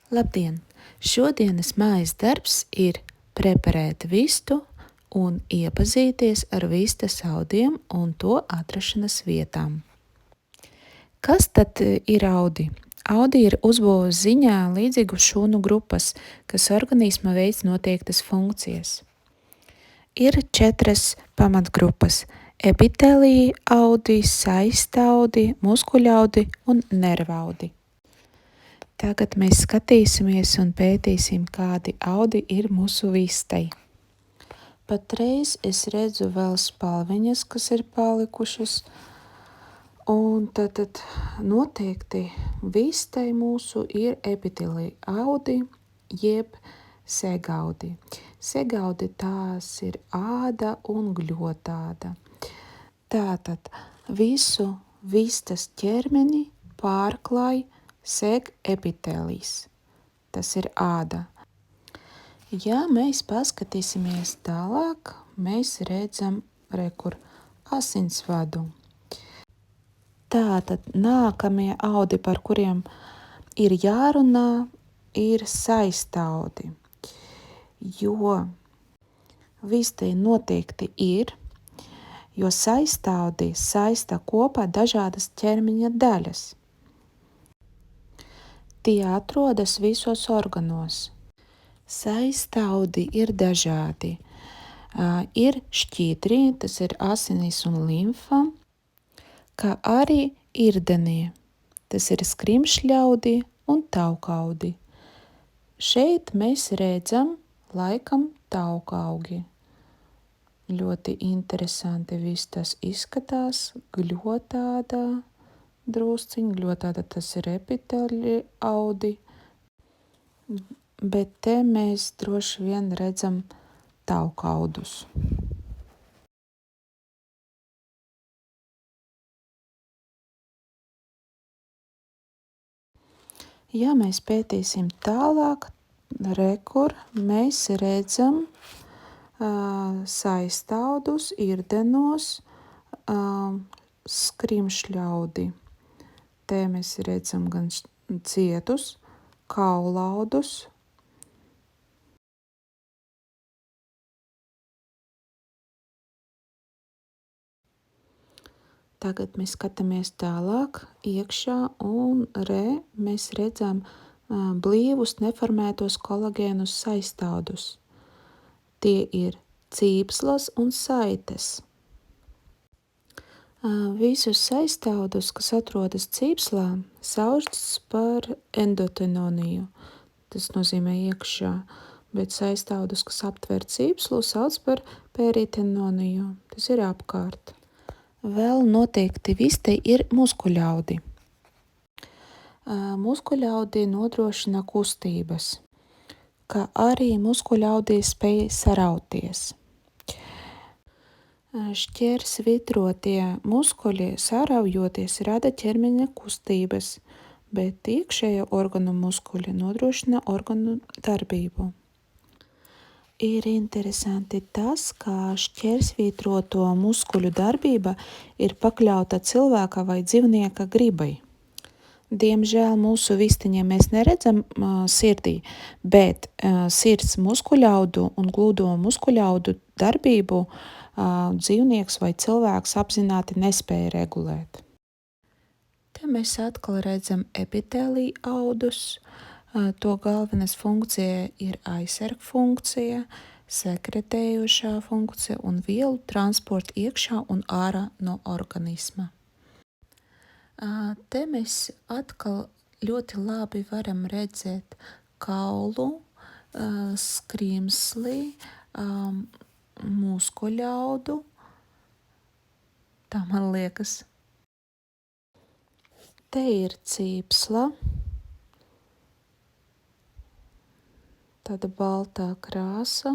Labdien! Šodienas mājas darbs ir preparēt vistu un iepazīties ar vistas audiem un to atrašanas vietām. Kas tad ir audi? Audi ir uzbūves ziņā līdzīgu šūnu grupas, kas organisma veic noteiktas funkcijas. Ir 4 pamatgrupas – epitelija audi, saistaudi, muskuļaudi un nervaudi. Tagad mēs skatīsimies un pētīsim, kādi audi ir mūsu vistai. Patreiz es redzu vēl spalviņas, kas ir palikušas, un tad noteikti vistai mūsu ir epitelija audi, jeb segaudi. Segaudi tās ir āda un gļotāda. Tātad visu vistas ķermeni pārklāj seg epitēlijs. Tas ir āda. Ja mēs paskatīsimies tālāk, mēs redzam asinsvadu. Tātad nākamie audi, par kuriem ir jārunā, ir saistaudi, jo vistai noteikti ir, jo saistaudi saista kopā dažādas ķermeņa daļas. Tie atrodas visos organos. Saistaudi ir dažādi. Ir šķīdri, tas ir asinis un limfa, kā arī irdenie, tas ir skrimšļaudi un taukaudi. Šeit mēs redzam laikam taukaugi. Ļoti interesanti viss tas izskatās, gļotāda. Drusciņi, gļotāda tas ir epitelija audi, bet te mēs droši vien redzam taukaudus. Ja mēs pētīsim tālāk, rekur mēs redzam saistaudus, irdenos, skrimšļaudi. Te mēs redzam gan cietus, kaulaudus. Tagad mēs skatāmies tālāk iekšā un mēs redzam blīvus neformētos kolagēnus saistaudus. Tie ir cīpslas un saites. Visus saistaudus, kas atrodas cīpslā, sauc par endotenoniju. Tas nozīmē iekšā, bet saistaudus, kas aptver cīpslu, sauc par peritenoniju. Tas ir apkārt. Vēl noteikti vistai ir muskuļaudi. Muskuļaudi nodrošina kustības, kā arī muskuļaudi spēj sarauties. Šķērsvitrotie muskuļi saraujoties rada ķermeņa kustības, bet iekšējo organu muskuļi nodrošina organu darbību. Ir interesanti tas, ka šķērsvitroto muskuļu darbība ir pakļauta cilvēka vai dzīvnieka gribai. Diemžēl mūsu vistiņiem mēs neredzam sirdī, bet sirds muskuļaudu un glūdo muskuļaudu darbību dzīvnieks vai cilvēks apzināti nespēja regulēt. Te mēs atkal redzam epitelija audus. To galvenais funkcija ir aizsarg funkcija, sekretējošā funkcija un vielu transporta iekšā un ārā no organisma. Te mēs atkal ļoti labi varam redzēt kaulu, skrimsli, muskuļaudu. Tā man liekas. Te ir cīpsla. Tāda baltā krāsa.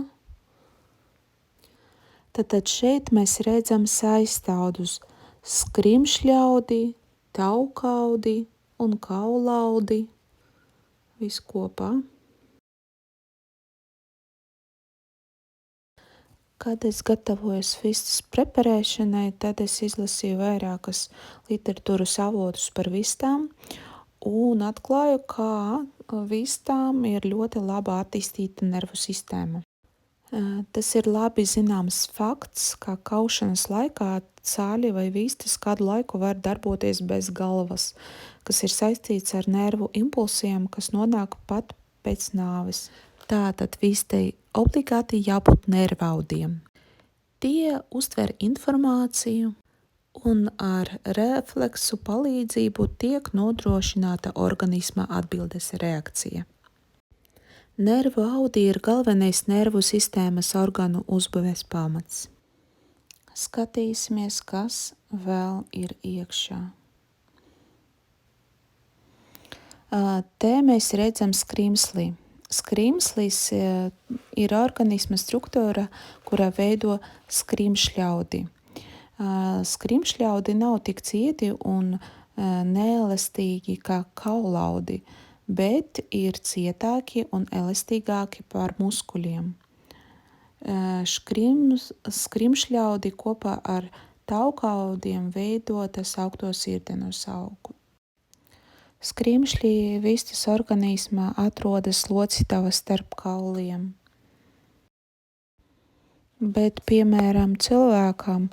Tad šeit mēs redzam saistaudus, skrimšļaudi, taukaudi un kaulaudi. Viss kopā. Kad es gatavojos vistas preparēšanai, tad es izlasīju vairākas literatūras avotus par vistām un atklāju, kā vistām ir ļoti laba attīstīta nervu sistēma. Tas ir labi zināms fakts, ka kaušanas laikā cāļi vai vistas kādu laiku var darboties bez galvas, kas ir saistīts ar nervu impulsiem, kas nonāk pat pēc nāves. Tātad vistei obligāti jābūt nervaudiem. Tie uztver informāciju un ar refleksu palīdzību tiek nodrošināta organisma atbildes reakcija. Nervu audi ir galvenais nervu sistēmas organu uzbūves pamats. Skatīsimies, kas vēl ir iekšā. Te mēs redzam skrimsli. Skrimslis ir organisma struktūra, kura veido skrimšļaudi. Skrimšļaudi nav tik cieti un neelastīgi kā kaulaudi, bet ir cietāki un elastīgāki par muskuļiem. Skrimšļaudi kopā ar taukaudiem veido tā saukto sirdenes augu. Skrimšļi vistas organismā atrodas locītava starp kauliem. Bet, piemēram, cilvēkam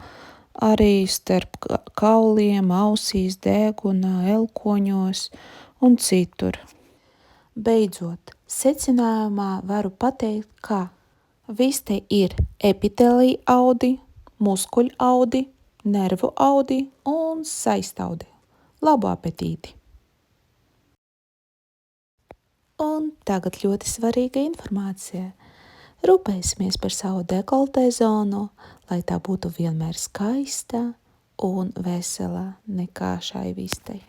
arī starp kauliem, ausīs, degunā, elkoņos un citur. Beidzot, secinājumā varu pateikt, ka viste ir epitelija audi, muskuļu audi, nervu audi un saistaudi. Labu apetīti! Un tagad ļoti svarīga informācija. Rūpēsimies par savu dekoltē zonu, lai tā būtu vienmēr skaista un vesela nekā šai vistei.